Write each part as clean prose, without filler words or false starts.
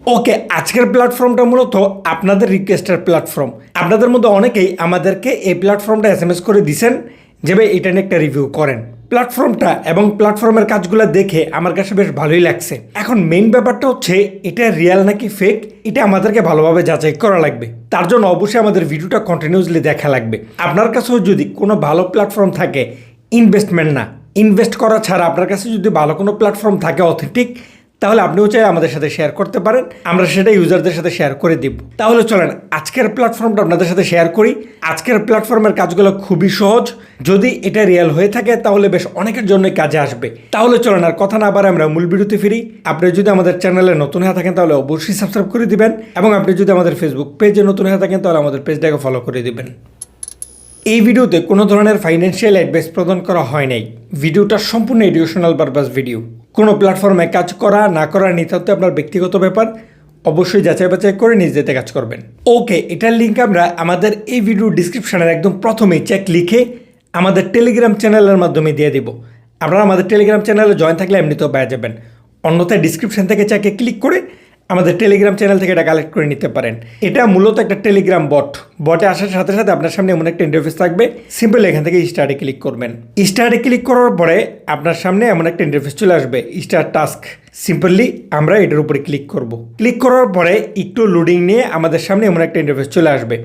ওকে, আজকের প্ল্যাটফর্মটা মূলত আপনাদের রিকোয়েস্টের প্ল্যাটফর্ম। আপনাদের মধ্যে অনেকেই আমাদেরকে এই প্ল্যাটফর্মটা এসএমএস করে দিছেন যে ভাই এটা নিয়ে একটা রিভিউ করেন। প্ল্যাটফর্মটা এবং প্ল্যাটফর্মের কাজগুলো দেখে আমার কাছে বেশ ভালোই লাগছে। এখন মেইন ব্যাপারটা হচ্ছে এটা রিয়েল নাকি ফেক, এটা আমাদেরকে ভালোভাবে যাচাই করা লাগবে। তার জন্য অবশ্যই আমাদের ভিডিওটা কন্টিনিউসলি দেখা লাগবে। আপনার কাছেও যদি কোনো ভালো প্ল্যাটফর্ম থাকে, ইনভেস্টমেন্ট না, ইনভেস্ট করা ছাড়া আপনার কাছে যদি ভালো কোনো প্ল্যাটফর্ম থাকে অথেন্টিক, তাহলে আপনিও চাই আমাদের সাথে শেয়ার করতে পারেন, আমরা সেটা ইউজারদের সাথে শেয়ার করে দিব। তাহলে চলেন আজকের প্ল্যাটফর্মটা আপনাদের সাথে শেয়ার করি। আজকের প্ল্যাটফর্মের কাজগুলো খুবই সহজ, যদি এটা রিয়েল হয়ে থাকে তাহলে বেশ অনেকের জন্য কাজে আসবে। তাহলে চলেন আর কথা না বাড়ে আমরা মূল ভিডিওতে ফিরি। আপনি যদি আমাদের চ্যানেলে নতুন হয়ে থাকেন তাহলে অবশ্যই সাবস্ক্রাইব করে দিবেন, এবং আপনি যদি আমাদের ফেসবুক পেজে নতুন হয়ে থাকেন তাহলে আমাদের পেজটাকে ফলো করে দিবেন। এই ভিডিওতে কোনো ধরনের ফাইন্যান্সিয়াল অ্যাডভাইস প্রদান করা হয় নাই। ভিডিওটা সম্পূর্ণ এডুকেশনাল পারপাস ভিডিও। কোনো প্ল্যাটফর্মে কাজ করা না করা নিতে হতে আপনার ব্যক্তিগত ব্যাপার, অবশ্যই যাচাই বাছাই করে নিজেতে কাজ করবেন। ওকে, এটার লিঙ্ক আমরা আমাদের এই ভিডিও ডিসক্রিপশনের একদম প্রথমেই চেক লিখে আমাদের টেলিগ্রাম চ্যানেলের মাধ্যমে দিয়ে দিব। আপনারা আমাদের টেলিগ্রাম চ্যানেলে জয়েন থাকলে এমনিতেও পেয়ে যাবেন, অন্যথায় ডিসক্রিপশন থেকে চেকে ক্লিক করে আমাদের টেলিগ্রাম চ্যানেল থেকে এটা কালেক্ট করে নিতে পারেন। এটা মূলত একটা টেলিগ্রাম বটে আসার সাথে সাথে আপনার সামনে এমন একটা ইন্টারফেস থাকবে। সিম্পল এখান থেকে স্টার্টে ক্লিক করবেন। স্টার্টে ক্লিক করার পরে আপনার সামনে এমন একটা ইন্টারফেস চলে আসবে, স্টার্ট টাস্ক। সিম্পলি আমরা এটার উপরে ক্লিক করব। ক্লিক করার পরে একটু লোডিং নিয়ে আমাদের সামনে এমন একটা ইন্টারফেস চলে আসবে।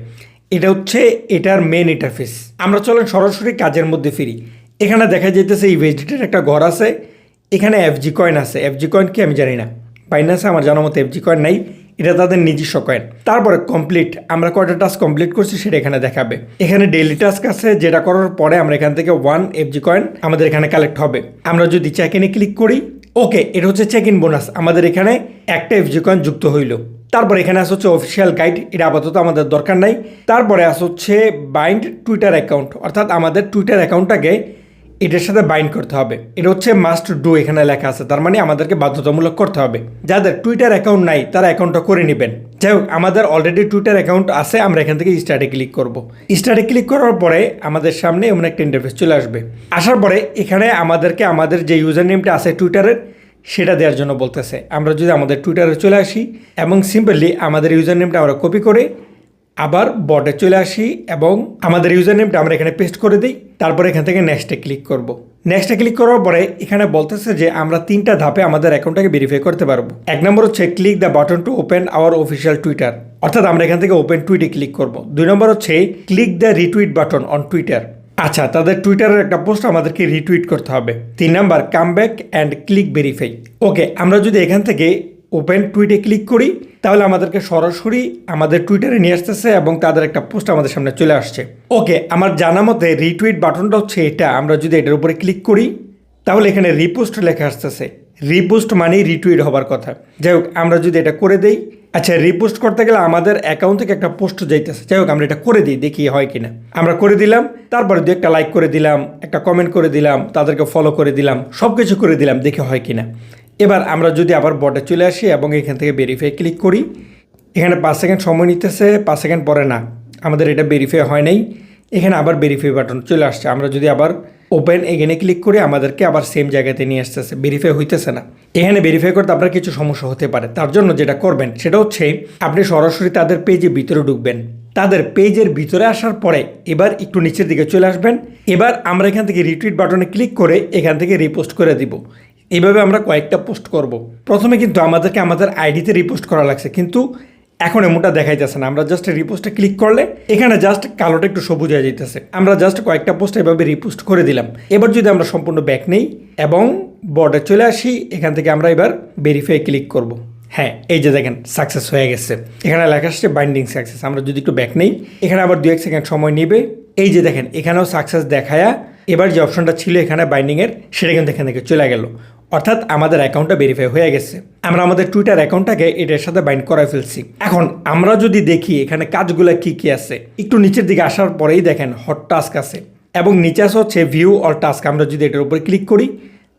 এটা হচ্ছে এটার মেন ইন্টারফেস। আমরা চলেন সরাসরি কাজের মধ্যে ফিরি। এখানে দেখা যাইতেছে ইউএসডিটির একটা ঘর আছে, এখানে এফজি কয়েন আছে। এফজি কয়েন কি আমি জানি না, বাইন্যান্সে আমার জানার মতো এফজি কয়েন নাই, এটা তাদের নিজস্ব কয়েন। তারপরে কমপ্লিট, আমরা কয়টা টাস্ক কমপ্লিট করছি সেটা এখানে দেখাবে। এখানে ডেইলি টাস্ক আছে, যেটা করার পরে আমরা এখান থেকে 1 এফজি কয়েন আমাদের এখানে কালেক্ট হবে। আমরা যদি চেক ইনে ক্লিক করি, ওকে, এটা হচ্ছে চেক ইন বোনাস, আমাদের এখানে একটা এফজি কয়েন যুক্ত হইল। তারপরে এখানে আসে হচ্ছে অফিসিয়াল গাইড, এটা আপাতত আমাদের দরকার নাই। তারপরে আসে হচ্ছে বাইন্ড টুইটার অ্যাকাউন্ট, অর্থাৎ আমাদের টুইটার অ্যাকাউন্টটাকে এটার সাথে বাইন্ড করতে হবে। এটা হচ্ছে মাস্ট ডু, এখানে লেখা আছে, তার মানে আমাদেরকে বাধ্যতামূলক করতে হবে। যাদের টুইটার অ্যাকাউন্ট নাই তারা অ্যাকাউন্টটা করে নেবেন। যাই হোক, আমাদের অলরেডি টুইটার অ্যাকাউন্ট আছে, আমরা এখান থেকে স্টার্টে ক্লিক করব। স্টার্টে ক্লিক করার পরে আমাদের সামনে এমন একটা ইন্টারফেস চলে আসবে। আসার পরে এখানে আমাদেরকে আমাদের যে ইউজার নেমটা আছে টুইটারের, সেটা দেওয়ার জন্য বলতেছে। আমরা যদি আমাদের টুইটারে চলে আসি এবং সিম্পলি আমাদের ইউজার নেমটা আমরা কপি করে আবার বটে চলে আসি এবং আমাদের ইউজার নেমটা আমরা এখানে পেস্ট করে দিই। তারপরে এখান থেকে নেক্সটে ক্লিক করব। নেক্সটে ক্লিক করার পরে এখানে বলতেছে যে আমরা 3টা ধাপে আমাদের অ্যাকাউন্টটাকে ভেরিফাই করতে পারবো। 1 নম্বর হচ্ছে click the button to open our official Twitter, অর্থাৎ আমরা এখান থেকে ওপেন টুইটে ক্লিক করব। 2 নম্বর হচ্ছে click the retweet button on Twitter, আচ্ছা তাদের টুইটারের একটা পোস্ট আমাদেরকে রিটুইট করতে হবে। 3 number come back and click verify. Okay, আমরা যদি এখান থেকে ওপেন টুইটে ক্লিক করি তাহলে আমাদেরকে সরাসরি আমাদের টুইটারে নিয়ে আসতেছে এবং তাদের একটা পোস্ট আমাদের সামনে চলে আসছে। ওকে, আমার জানা মতে রিটুইট বাটনটা হচ্ছে এটা। আমরা যদি এটার উপরে ক্লিক করি তাহলে এখানে রিপোস্ট লেখা আসতেছে। রিপোস্ট মানেই রিটুইট হবার কথা। যাই হোক, আমরা যদি এটা করে দেই, আচ্ছা রিপোস্ট করতে গেলে আমাদের অ্যাকাউন্ট থেকে একটা পোস্ট যাইতেছে। যাই হোক, আমরা এটা করে দিই, দেখি হয় কিনা। আমরা করে দিলাম, তারপরে দু একটা লাইক করে দিলাম, একটা কমেন্ট করে দিলাম, তাদেরকে ফলো করে দিলাম, সব কিছু করে দিলাম, দেখি হয় কিনা। এবার আমরা যদি আবার বটে চলে আসি এবং এখান থেকে ভেরিফাই ক্লিক করি, এখানে 5 সেকেন্ড সময় নিতেছে, 5 সেকেন্ড পরে না, আমাদের এটা ভেরিফাই হয় নাই। এখানে আবার ভেরিফাই বাটন চলে আসছে। আমরা যদি আবার ওপেন এখানে ক্লিক করি আমাদেরকে আবার সেম জায়গাতে নিয়ে আসতেছে, ভেরিফাই হইতেছে না। এখানে ভেরিফাই করতে আপনার কিছু সমস্যা হতে পারে। তার জন্য যেটা করবেন সেটা হচ্ছে আপনি সরাসরি তাদের পেজের ভিতরে ঢুকবেন। তাদের পেজের ভিতরে আসার পরে এবার একটু নিচের দিকে চলে আসবেন। এবার আমরা এখান থেকে রিটুইট বাটনে ক্লিক করে এখান থেকে রিপোস্ট করে দিব। এইভাবে আমরা কয়েকটা পোস্ট করব। প্রথমে কিন্তু আমাদেরকে আমাদের আইডিতে রিপোস্ট করা লাগছে, কিন্তু এখন এমনটা দেখাইতেছে না। আমরা জাস্ট রিপোস্টে ক্লিক করলে এখানে জাস্ট কালোটা একটু সবুজ হয়ে যেতেছে। আমরা জাস্ট কয়েকটা পোস্ট এভাবে রিপোস্ট করে দিলাম। এবার যদি আমরা সম্পূর্ণ ব্যাক নেই এবং বর্ডে চলে আসি, এখান থেকে আমরা এবার ভেরিফাই ক্লিক করব। হ্যাঁ, এই যে দেখেন সাকসেস হয়ে গেছে, এখানে লেখা আসছে বাইন্ডিং সাকসেস। আমরা যদি একটু ব্যাক নেই, এখানে আবার 2-1 সেকেন্ড সময় নেবে। এই যে দেখেন এখানেও সাকসেস দেখায়া এবার যে অপশনটা ছিল এখানে বাইন্ডিংয়ের, সেটা কিন্তু এখান থেকে চলে গেল, অর্থাৎ আমাদের অ্যাকাউন্টটা ভেরিফাই হয়ে গেছে। আমরা আমাদের টুইটার অ্যাকাউন্টটাকে এটার সাথে বাইন্ড করায় ফেলছি। এখন আমরা যদি দেখি এখানে কাজগুলো কি কি আছে, একটু নিচের দিকে আসার পরেই দেখেন হট টাস্ক আছে এবং নিচে আসে হচ্ছে ভিউ অল টাস্ক। আমরা যদি এটার উপরে ক্লিক করি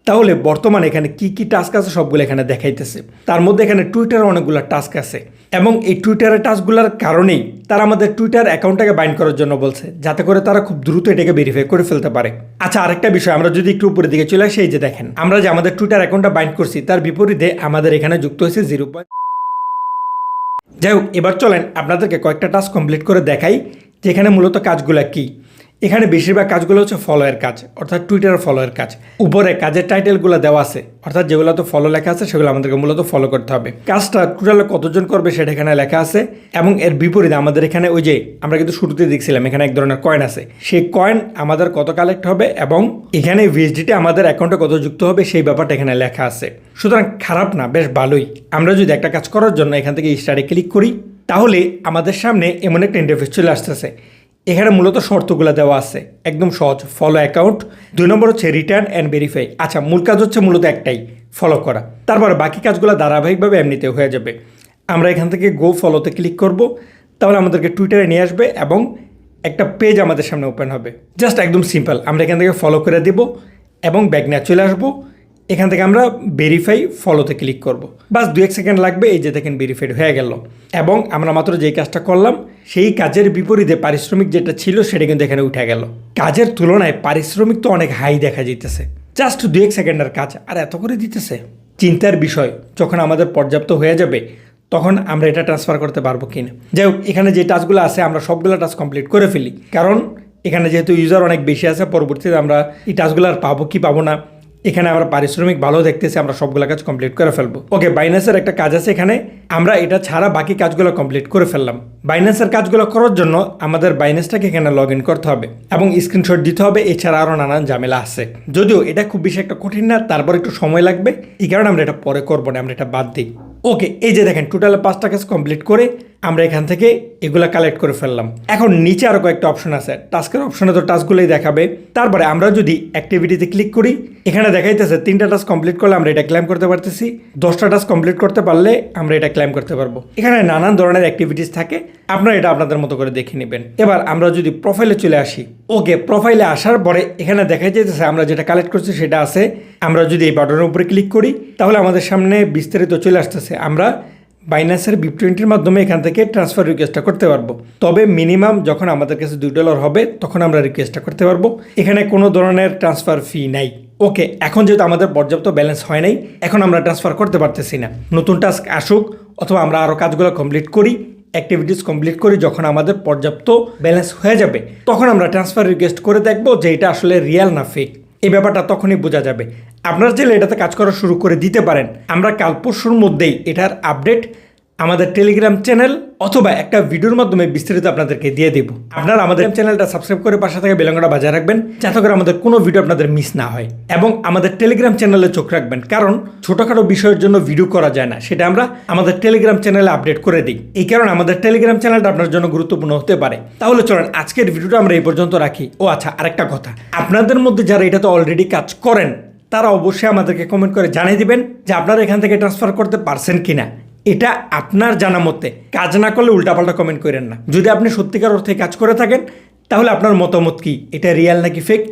তাহলে বর্তমানে এখানে কি কি টাস্ক আছে সবগুলো এখানে দেখাইতেছে। তার মধ্যে এখানে টুইটারে অনেকগুলো টাস্ক আছে এবং এই টুইটারের টাস্কগুলোর কারণেই তারা আমাদের টুইটার অ্যাকাউন্টটাকে বাইন্ড করার জন্য বলছে, যাতে করে তারা খুব দ্রুত এটাকে ভেরিফাই করে ফেলতে পারে। আচ্ছা, আরেকটা বিষয়, আমরা যদি একটু উপরের দিকে চলে আসি, এই যে দেখেন আমরা যে আমাদের টুইটার অ্যাকাউন্টটা বাইন্ড করছি তার বিপরীতে আমাদের এখানে যুক্ত হয়েছে 0 যাই হোক, এবার চলেন আপনাদেরকে কয়েকটা টাস্ক কমপ্লিট করে দেখাই যে এখানে মূলত কাজগুলো কী। এখানে বেশিরভাগ কাজগুলো হচ্ছে ফলোয়ের কাজ, অর্থাৎ টুইটারের ফলোয়ের কাজ। উপরে কাজের টাইটেলগুলো দেওয়া আছে, অর্থাৎ যেগুলো তো ফলো লেখা আছে সেগুলো আমাদেরকে মূলত ফলো করতে হবে। কাজটা টোটালে কতজন করবে সেটা এখানে লেখা আছে, এবং এর বিপরীতে আমাদের এখানে ওই যে আমরা কিন্তু শুরুতে দেখছিলাম এখানে এক ধরনের কয়েন আছে, সেই কয়েন আমাদের কত কালেক্ট হবে এবং এখানে ভিএসডিটি আমাদের অ্যাকাউন্টে কত যুক্ত হবে সেই ব্যাপারটা এখানে লেখা আছে। সুতরাং খারাপ না, বেশ ভালোই। আমরা যদি একটা কাজ করার জন্য এখান থেকে স্টার্টে ক্লিক করি তাহলে আমাদের সামনে এমন একটা ইন্টারফেস চলে আসতেছে। এখানে মূলত শর্তগুলো দেওয়া আছে, একদম সহজ। ফলো অ্যাকাউন্ট, 2 নম্বর হচ্ছে রিটার্ন অ্যান্ড ভেরিফাই। আচ্ছা, মূল কাজ হচ্ছে মূলত একটাই, ফলো করা। তারপরে বাকি কাজগুলো ধারাবাহিকভাবে এমনিতে হয়ে যাবে। আমরা এখান থেকে গো ফলোতে ক্লিক করব, তাহলে আমাদেরকে টুইটারে নিয়ে আসবে এবং একটা পেজ আমাদের সামনে ওপেন হবে। জাস্ট একদম সিম্পল, আমরা এখান থেকে ফলো করে দেব এবং ব্যাক নিয়ে চলে আসবো। এখান থেকে আমরা ভেরিফাই ফলোতে ক্লিক করব। বাস 2-1 সেকেন্ড লাগবে, এই যে দেখেন ভেরিফাইড হয়ে গেল। এবং আমরা মাত্র যেই কাজটা করলাম সেই কাজের বিপরীতে পারিশ্রমিক যেটা ছিল সেটা কিন্তু এখানে উঠে গেল। কাজের তুলনায় পারিশ্রমিক তো অনেক হাই দেখা যেতেছে, জাস্ট 2-1 সেকেন্ডের কাজ আর এত করে দিতেছে। চিন্তার বিষয়, যখন আমাদের পর্যাপ্ত হয়ে যাবে তখন আমরা এটা ট্রান্সফার করতে পারবো কিনা। যাই হোক, এখানে যে টাস্কগুলো আছে আমরা সবগুলো টাস্ক কমপ্লিট করে ফেলি, কারণ এখানে যেহেতু ইউজার অনেক বেশি আছে, পরবর্তীতে আমরা এই টাস্কগুলো আর পাবো কি পাবো না। এখানে আমরা পারিশ্রমিক ভালো দেখতেছি, আমরা সবগুলো কাজ কমপ্লিট করে ফেলবো। ওকে, বাইন্যান্সের একটা কাজ আছে এখানে, আমরা এটা ছাড়া বাকি কাজগুলো কমপ্লিট করে ফেললাম। বাইন্যান্সের কাজগুলো করার জন্য আমাদের বাইন্যান্সটাকে এখানে লগ ইন করতে হবে এবং স্ক্রিনশট দিতে হবে, এছাড়া আরও নানান ঝামেলা আছে। যদিও এটা খুব বেশি একটা কঠিন না, তারপর একটু সময় লাগবে, এই কারণে আমরা এটা পরে করবো না, আমরা এটা বাদ দিই। ওকে, এই যে দেখেন টোটাল 5টা কাজ কমপ্লিট করে আমরা এখান থেকে এগুলা কালেক্ট করে ফেললাম। এখন নিচে আরও কয়েকটা অপশন আছে, টাস্কের অপশনে তো টাস্কগুলোই দেখাবে। তারপরে আমরা যদি অ্যাক্টিভিটিতে ক্লিক করি, এখানে দেখাইতেছে 3টা টাস্ক কমপ্লিট করলে আমরা এটা ক্লেম করতে পারতেছি, 10টা টাস্ক কমপ্লিট করতে পারলে আমরা এটা ক্লেম করতে পারবো। এখানে নানান ধরনের অ্যাক্টিভিটিস থাকে, আপনারা এটা আপনাদের মতো করে দেখে নেবেন। এবার আমরা যদি প্রোফাইলে চলে আসি, ওকে, প্রোফাইলে আসার পরে এখানে দেখা যাইতেছে আমরা যেটা কালেক্ট করছি সেটা আছে। আমরা যদি এই বাটনের উপরে ক্লিক করি তাহলে আমাদের সামনে বিস্তারিত চলে আসতেছে। আমরা বাইন্যান্সের BIP20 মাধ্যমে এখান থেকে ট্রান্সফার রিকোয়েস্টটা করতে পারবো, তবে মিনিমাম যখন আমাদের কাছে $2 হবে তখন আমরা রিকোয়েস্টটা করতে পারবো। এখানে কোনো ধরনের ট্রান্সফার ফি নাই। ওকে, এখন যেহেতু আমাদের পর্যাপ্ত ব্যালেন্স হয় নাই, এখন আমরা ট্রান্সফার করতে পারতেছি না। নতুন টাস্ক আসুক অথবা আমরা আরও কাজগুলো কমপ্লিট করি, অ্যাক্টিভিটিস কমপ্লিট করি, যখন আমাদের পর্যাপ্ত ব্যালেন্স হয়ে যাবে তখন আমরা ট্রান্সফার রিকোয়েস্ট করে দেখবো যে এটা আসলে রিয়েল না ফেক। এই ব্যাপারটা তখনই বোঝা যাবে। আপনারা চাইলে এটাতে কাজ করা শুরু করে দিতে পারেন। আমরা কাল পরশুর মধ্যেই এটার আপডেট আমাদের টেলিগ্রাম চ্যানেল অথবা একটা ভিডিওর মাধ্যমে বিস্তারিত আপনাদেরকে দিয়ে দেব। আপনারা আমাদের চ্যানেলটা সাবস্ক্রাইব করে পাশে থেকে বেল আইকনটা বাজিয়ে রাখবেন, যাতে করে আমাদের কোনো ভিডিও আপনাদের মিস না হয়। এবং আমাদের টেলিগ্রাম চ্যানেলে চোখ রাখবেন, কারণ ছোটোখাটো বিষয়ের জন্য ভিডিও করা যায় না, সেটা আমরা আমাদের টেলিগ্রাম চ্যানেলে আপডেট করে দিই। এই কারণে আমাদের টেলিগ্রাম চ্যানেলটা আপনার জন্য গুরুত্বপূর্ণ হতে পারে। তাহলে চলেন আজকের ভিডিওটা আমরা এই পর্যন্ত রাখি। ও আচ্ছা, আরেকটা কথা, আপনাদের মধ্যে যারা এটাতে অলরেডি কাজ করেন তারা অবশ্যই আমাদেরকে কমেন্ট করে জানিয়ে দিবেন যে আপনারা এখান থেকে ট্রান্সফার করতে পারছেন কিনা। এটা আপনার জানা মতে, কাজ না করলে উল্টাপাল্টা কমেন্ট করেন না। যদি আপনি সত্যিকার অর্থে কাজ করে থাকেন তাহলে আপনার মতামত কি, এটা রিয়েল নাকি ফেক,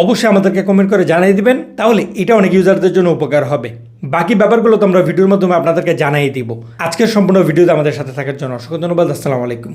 অবশ্যই আমাদেরকে কমেন্ট করে জানিয়ে দিবেন। তাহলে এটা অনেক ইউজারদের জন্য উপকার হবে। বাকি ব্যাপারগুলো তো আমরা ভিডিওর মাধ্যমে আপনাদেরকে জানাই দিব। আজকের সম্পূর্ণ ভিডিওতে আমাদের সাথে থাকার জন্য অসংখ্য ধন্যবাদ। আসসালামু আলাইকুম।